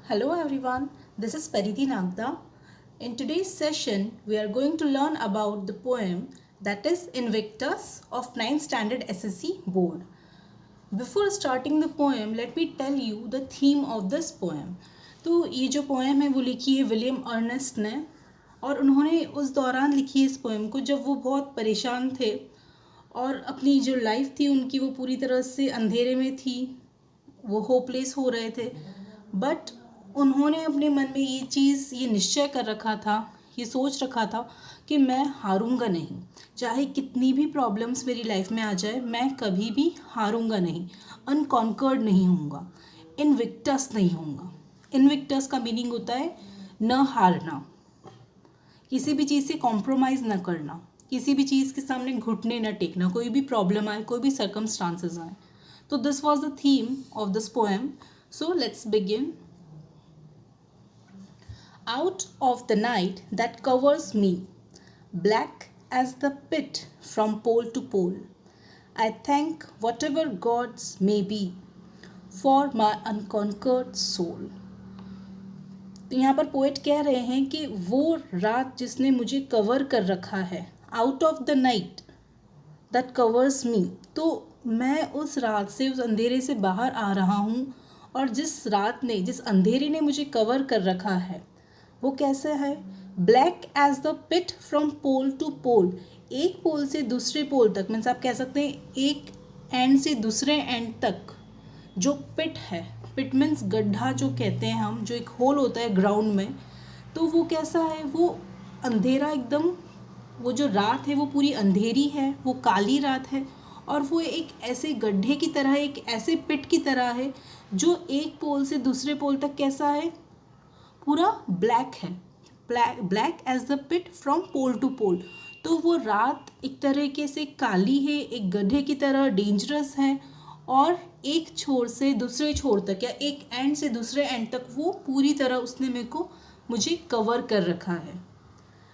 Hello everyone, this is Pariti Nagda. In today's session, we are going to learn about the poem that is Invictus of 9th Standard SSC Board. Before starting the poem, let me tell you the theme of this poem. तो ये जो poem है वो लिखी है William Ernest ने और उन्होंने उस दौरान लिखी है इस पोएम को जब वो बहुत परेशान थे और अपनी जो लाइफ थी उनकी वो पूरी तरह से अंधेरे में थी, वो होपलेस हो रहे थे। बट उन्होंने अपने मन में ये निश्चय कर रखा था, ये सोच रखा था कि मैं हारूंगा नहीं, चाहे कितनी भी प्रॉब्लम्स मेरी लाइफ में आ जाए मैं कभी भी हारूंगा नहीं, अनकॉन्कर्ड नहीं होऊंगा, इनविक्टस नहीं होऊंगा। इनविक्टस का मीनिंग होता है न हारना, किसी भी चीज़ से कॉम्प्रोमाइज़ न करना, किसी भी चीज़ के सामने घुटने न टेकना, कोई भी प्रॉब्लम आए, कोई भी सर्कमस्टांसेस आए। तो this was the theme of this poem. So let's begin. Out of the night that covers me, black as the pit from pole to pole, I thank whatever gods may be for my unconquered soul. तो यहाँ पर poet कह रहे हैं कि वो रात जिसने मुझे कवर कर रखा है, out of the night that covers मी, तो मैं उस रात से, उस अंधेरे से बाहर आ रहा हूँ। और जिस रात ने, जिस अंधेरे ने मुझे कवर कर रखा है वो कैसे है? Black as the pit from pole to pole, एक पोल से दूसरे पोल तक, मीन्स आप कह सकते हैं एक एंड से दूसरे एंड तक जो पिट है, पिट मीन्स गड्ढा जो कहते हैं हम, जो एक होल होता है ग्राउंड में, तो वो कैसा है? वो अंधेरा एकदम, वो जो रात है वो पूरी अंधेरी है, वो काली रात है और वो एक ऐसे गड्ढे की तरह, एक ऐसे पिट की तरह है जो एक पोल से दूसरे पोल तक कैसा है? पूरा ब्लैक है, black as the pit from pole to pole. तो वो रात एक तरीके से काली है, एक गड्ढे की तरह डेंजरस है और एक छोर से दूसरे छोर तक या एक एंड से दूसरे एंड तक वो पूरी तरह उसने मुझे कवर कर रखा है।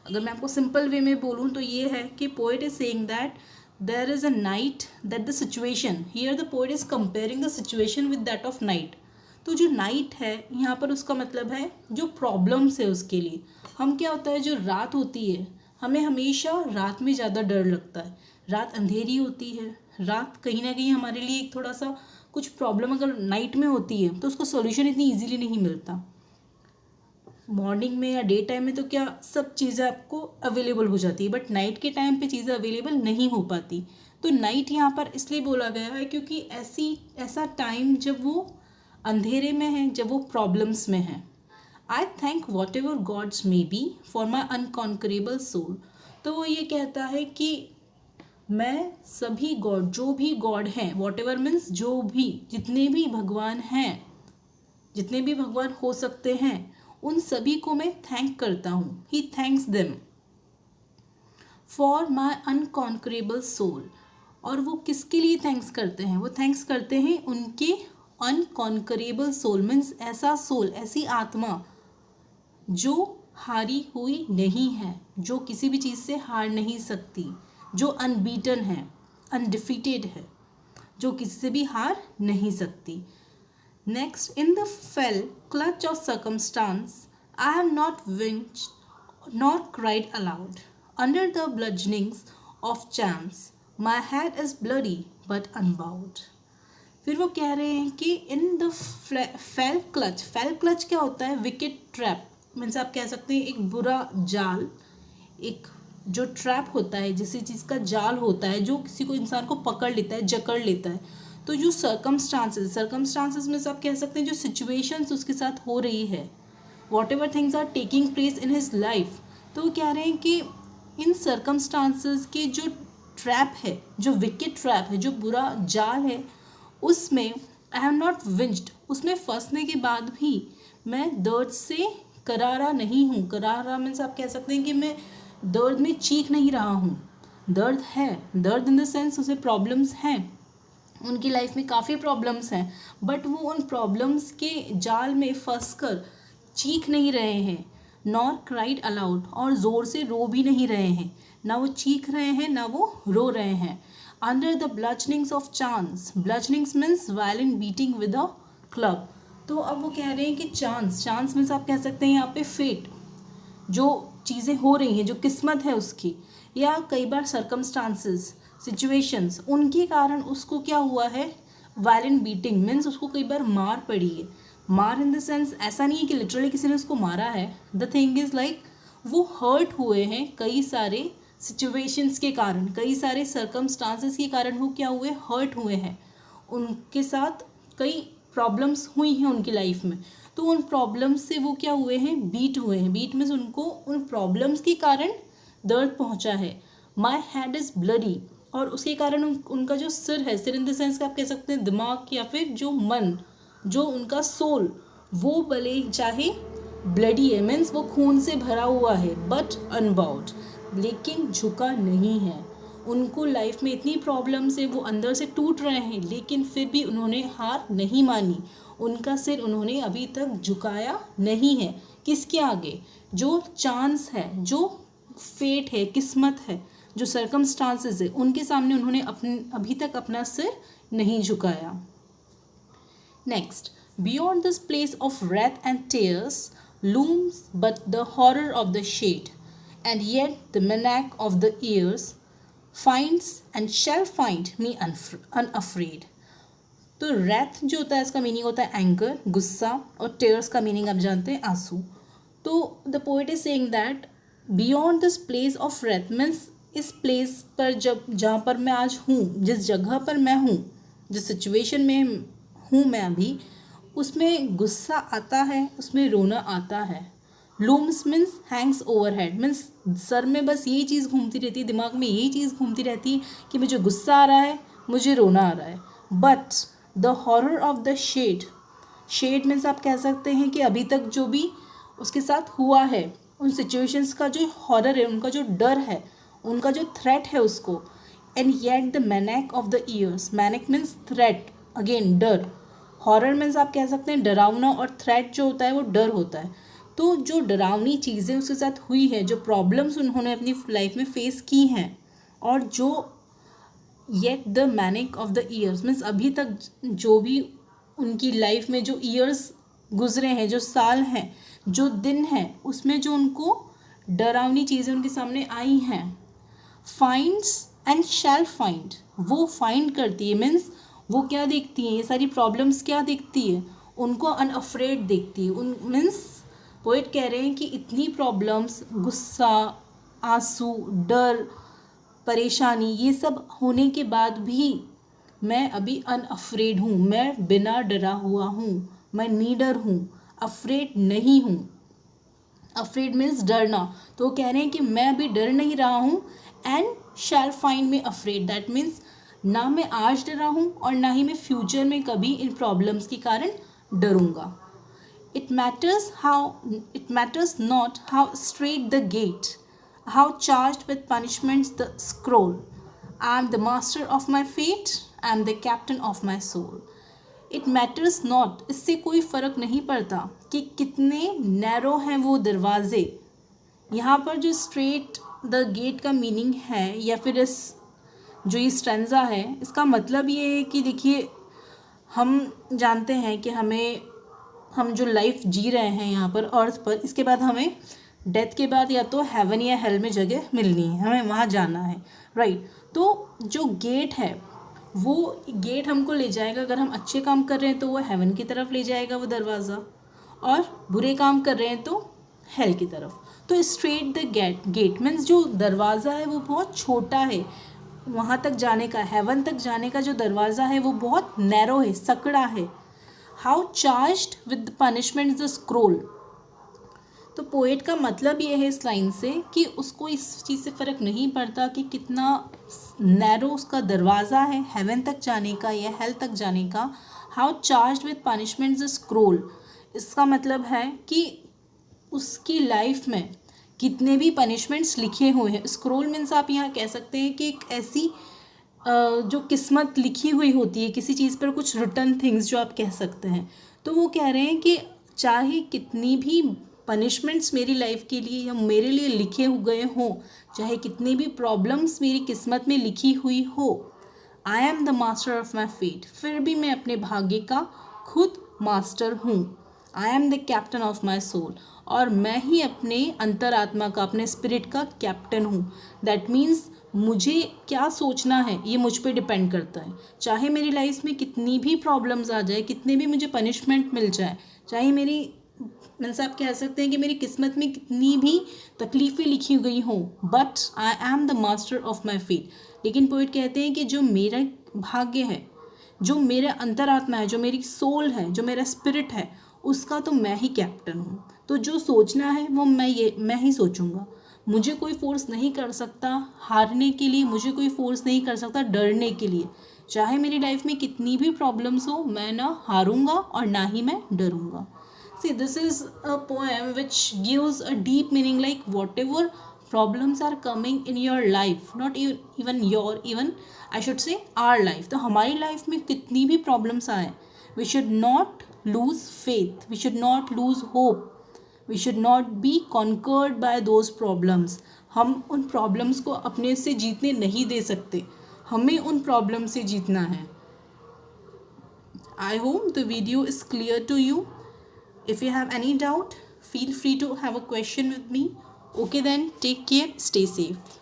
अगर मैं आपको सिंपल वे में बोलूँ तो ये है कि poet is saying that there is a night that the situation, here the poet is comparing the situation with that of night. तो जो नाइट है यहाँ पर उसका मतलब है जो प्रॉब्लम्स है उसके लिए। हम क्या होता है, जो रात होती है हमें हमेशा रात में ज़्यादा डर लगता है, रात अंधेरी होती है, रात कहीं ना कहीं हमारे लिए एक थोड़ा सा कुछ प्रॉब्लम अगर नाइट में होती है तो उसका सॉल्यूशन इतनी इजीली नहीं मिलता। मॉर्निंग में या डे टाइम में तो क्या सब चीज़ें आपको अवेलेबल हो जाती है, बट नाइट के टाइम पे चीज़ें अवेलेबल नहीं हो पाती। तो नाइट यहाँ पर इसलिए बोला गया है क्योंकि ऐसा टाइम जब वो अंधेरे में है, जब वो प्रॉब्लम्स में है। I thank whatever gods may be for my unconquerable soul. तो वो ये कहता है कि मैं सभी गॉड, जो भी गॉड हैं, वॉट एवर मीन्स जो भी, जितने भी भगवान हैं, जितने भी भगवान हो सकते हैं, उन सभी को मैं थैंक करता हूँ। He thanks them for my unconquerable soul. और वो किसके लिए थैंक्स करते हैं? वो थैंक्स करते हैं उनके अनकॉन्करेबल सोल, मीन्स ऐसा सोल, ऐसी आत्मा जो हारी हुई नहीं है, जो किसी भी चीज़ से हार नहीं सकती, जो अनबीटन है, अनडिफीटेड है, जो किसी से भी हार नहीं सकती। Next, in the fell clutch of circumstance, I have not winced nor cried aloud. Under the bludgeonings of chance, my head is bloody but unbowed. फिर वो कह रहे हैं कि in the fell clutch क्या होता है? विकेट ट्रैप, मीन्स आप कह सकते हैं एक बुरा जाल, एक जो ट्रैप होता है, जिस चीज़ का जाल होता है जो किसी को, इंसान को पकड़ लेता है, जकड़ लेता है। तो जो सर्कमस्टांसेस में आप कह सकते हैं जो सिचुएशंस उसके साथ हो रही है, whatever things are taking place in his life, तो वो कह रहे हैं कि इन सर्कमस्टांसेस के जो ट्रैप है, जो विकेट ट्रैप है, जो बुरा जाल है, उसमें आई हैव नॉट विंच्ड, उसमें फंसने के बाद भी मैं दर्द से करारा नहीं हूँ। करारा मीन्स आप कह सकते हैं कि मैं दर्द में चीख नहीं रहा हूँ। दर्द है, दर्द इन द सेंस उसे प्रॉब्लम्स हैं, उनकी लाइफ में काफ़ी प्रॉब्लम्स हैं, बट वो उन प्रॉब्लम्स के जाल में फंसकर चीख नहीं रहे हैं, नॉर क्राइड अलाउड, और ज़ोर से रो भी नहीं रहे हैं, ना वो चीख रहे हैं ना वो रो रहे हैं। Under the bludgeonings of chance, bludgeonings means violent beating with a club, तो अब वो कह रहे हैं कि चांस मीन्स आप कह सकते हैं यहाँ पे फेट, जो चीज़ें हो रही हैं, जो किस्मत है उसकी, या कई बार सर्कमस्टांसेस, सिचुएशंस, उनके कारण उसको क्या हुआ है, वायलेंट बीटिंग मीन्स उसको कई बार मार पड़ी है। मार इन द सेंस ऐसा नहीं है कि लिटरली किसी ने उसको मारा है, द थिंग इज़ लाइक वो हर्ट हुए हैं कई सारे सिचुएशंस के कारण, कई सारे सर्कमस्टांसेस के कारण वो क्या हुए, हर्ट हुए हैं, उनके साथ कई प्रॉब्लम्स हुई हैं उनकी लाइफ में, तो उन प्रॉब्लम्स से वो क्या हुए हैं, बीट हुए हैं। बीट मीन्स उनको उन प्रॉब्लम्स के कारण दर्द पहुंचा है। माई हेड इज़ ब्लडी, और उसके कारण उनका जो सिर है, सिर इन द सेंस का आप कह सकते हैं दिमाग, या फिर जो मन, जो उनका सोल, वो भले चाहे ब्लडी है मीन्स वो खून से भरा हुआ है, बट अनबाउंड, लेकिन झुका नहीं है। उनको लाइफ में इतनी प्रॉब्लम्स है, वो अंदर से टूट रहे हैं, लेकिन फिर भी उन्होंने हार नहीं मानी। उनका सिर उन्होंने अभी तक झुकाया नहीं है। किसके आगे, जो चांस है, जो फेट है, किस्मत है, जो सर्कमस्टांसेस है, उनके सामने उन्होंने अभी तक अपना सिर नहीं झुकाया। Next, beyond this place of wrath and tears looms but the horror of the shade, and yet the maniac of the years finds and shall find me unafraid. तो wrath जो होता है इसका मीनिंग होता है एंगर, गुस्सा, और tears का मीनिंग आप जानते हैं आंसू। तो the poet is saying that beyond this place of wrath means इस प्लेस पर, जब जहाँ पर मैं आज हूँ, जिस जगह पर मैं हूँ, जिस सिचुएशन में हूँ मैं अभी, उसमें गुस्सा आता है, उसमें रोना आता है। Looms means Hanks over head means sir में बस यही चीज़ घूमती रहती है, दिमाग में यही चीज़ घूमती रहती है कि मुझे गुस्सा आ रहा है, मुझे रोना आ रहा है। But the horror of the shade, shade means आप कह सकते हैं कि अभी तक जो भी उसके साथ हुआ है, उन सिचुएशंस का जो हॉरर है, उनका जो डर है, उनका जो थ्रेट है उसको। And yet the menace of the years, menace means threat, again डर। हॉरर मीन्स आप कह सकते हैं डरावना, और थ्रेट जो होता है वो डर होता है। तो जो डरावनी चीज़ें उसके साथ हुई है, जो प्रॉब्लम्स उन्होंने अपनी लाइफ में फेस की हैं, और जो yet the manic of the years means अभी तक जो भी उनकी लाइफ में जो ईयर्स गुजरे हैं, जो साल हैं, जो दिन हैं, उसमें जो उनको डरावनी चीज़ें उनके सामने आई हैं, फाइंड्स एंड शैल फाइंड, वो फाइंड करती है मीन्स वो क्या देखती है, ये सारी प्रॉब्लम्स क्या देखती है, उनको अनअफ्रेड देखती है। उन मीन्स पोएट कह रहे हैं कि इतनी प्रॉब्लम्स, गुस्सा, आंसू, डर, परेशानी, ये सब होने के बाद भी मैं अभी अनअफ्रेड हूँ, मैं बिना डरा हुआ हूँ, मैं नीडर हूँ, अफ्रेड नहीं हूँ। अफ्रेड मीन्स डरना, तो वो कह रहे हैं कि मैं अभी डर नहीं रहा हूँ। And shall find me afraid, that means ना मैं आज डरा हूँ और ना ही मैं फ्यूचर में कभी इन प्रॉब्लम्स के कारण डरूँगा। It matters not how straight the gate, how charged with punishments the scroll. I am the master of my fate, I am the captain of my soul. It matters not, इससे कोई फ़र्क नहीं पड़ता कि कितने narrow हैं वो दरवाजे। यहाँ पर जो स्ट्रेट द गेट का मीनिंग है, या फिर इस जो ये स्टैंजा है, इसका मतलब ये है कि देखिए, हम जानते हैं कि हम जो लाइफ जी रहे हैं यहाँ पर अर्थ पर, इसके बाद हमें डेथ के बाद या तो हेवन या हेल में जगह मिलनी है, हमें वहाँ जाना है, राइट। तो जो गेट है, वो गेट हमको ले जाएगा, अगर हम अच्छे काम कर रहे हैं तो वो हेवन की तरफ ले जाएगा वो दरवाज़ा, और बुरे काम कर रहे हैं तो हेल की तरफ। तो स्ट्रेट द गेट मीन्स जो दरवाज़ा है वो बहुत छोटा है, वहाँ तक जाने का, हेवन तक जाने का जो दरवाज़ा है वो बहुत नैरो है, सकड़ा है। How charged with punishment the scroll, तो पोएट का मतलब ये है इस लाइन से कि उसको इस चीज़ से फ़र्क नहीं पड़ता कि कितना नैरो उसका दरवाज़ा है हेवन तक जाने का या हेल तक जाने का। How charged with punishment the scroll, इसका मतलब है कि उसकी लाइफ में कितने भी पनिशमेंट्स लिखे हुए हैं। स्क्रोल मीन्स आप यहाँ कह सकते हैं कि एक ऐसी जो किस्मत लिखी हुई होती है किसी चीज़ पर, कुछ रिटर्न थिंग्स जो आप कह सकते हैं। तो वो कह रहे हैं कि चाहे कितनी भी पनिशमेंट्स मेरी लाइफ के लिए या मेरे लिए लिखे हुए हों, चाहे कितनी भी प्रॉब्लम्स मेरी किस्मत में लिखी हुई हो, I am the master of my fate, फिर भी मैं अपने भाग्य का खुद मास्टर हूँ, I am the captain of my soul, और मैं ही अपने अंतरात्मा का, अपने स्पिरिट का कैप्टन हूँ। दैट मीन्स मुझे क्या सोचना है ये मुझ पे डिपेंड करता है। चाहे मेरी लाइफ में कितनी भी प्रॉब्लम्स आ जाए, कितने भी मुझे पनिशमेंट मिल जाए, चाहे मेरी मीन्स आप कह सकते हैं कि मेरी किस्मत में कितनी भी तकलीफ़ें लिखी गई हों, but I am the master of my fate. लेकिन पोइट कहते हैं कि जो मेरा भाग्य है, जो मेरा अंतरात्मा है, जो मेरी सोल है, जो मेरा स्पिरिट है, उसका तो मैं ही कैप्टन हूँ। तो जो सोचना है वो मैं ही सोचूंगा। मुझे कोई फोर्स नहीं कर सकता हारने के लिए, मुझे कोई फोर्स नहीं कर सकता डरने के लिए। चाहे मेरी लाइफ में कितनी भी प्रॉब्लम्स हो, मैं ना हारूंगा और ना ही मैं डरूंगा। See, this is a poem which gives a deep meaning, like whatever problems are coming in your life, not even I should say our life, तो हमारी लाइफ में कितनी भी प्रॉब्लम्स आए, we should not lose faith, we should not lose hope, we should not be conquered by those problems. हम उन problems को अपने से जीतने नहीं दे सकते, हमें उन प्रॉब्लम से जीतना है। I hope the video is clear to you. If you have any doubt, feel free to have a question with me. Okay then, take care, stay safe.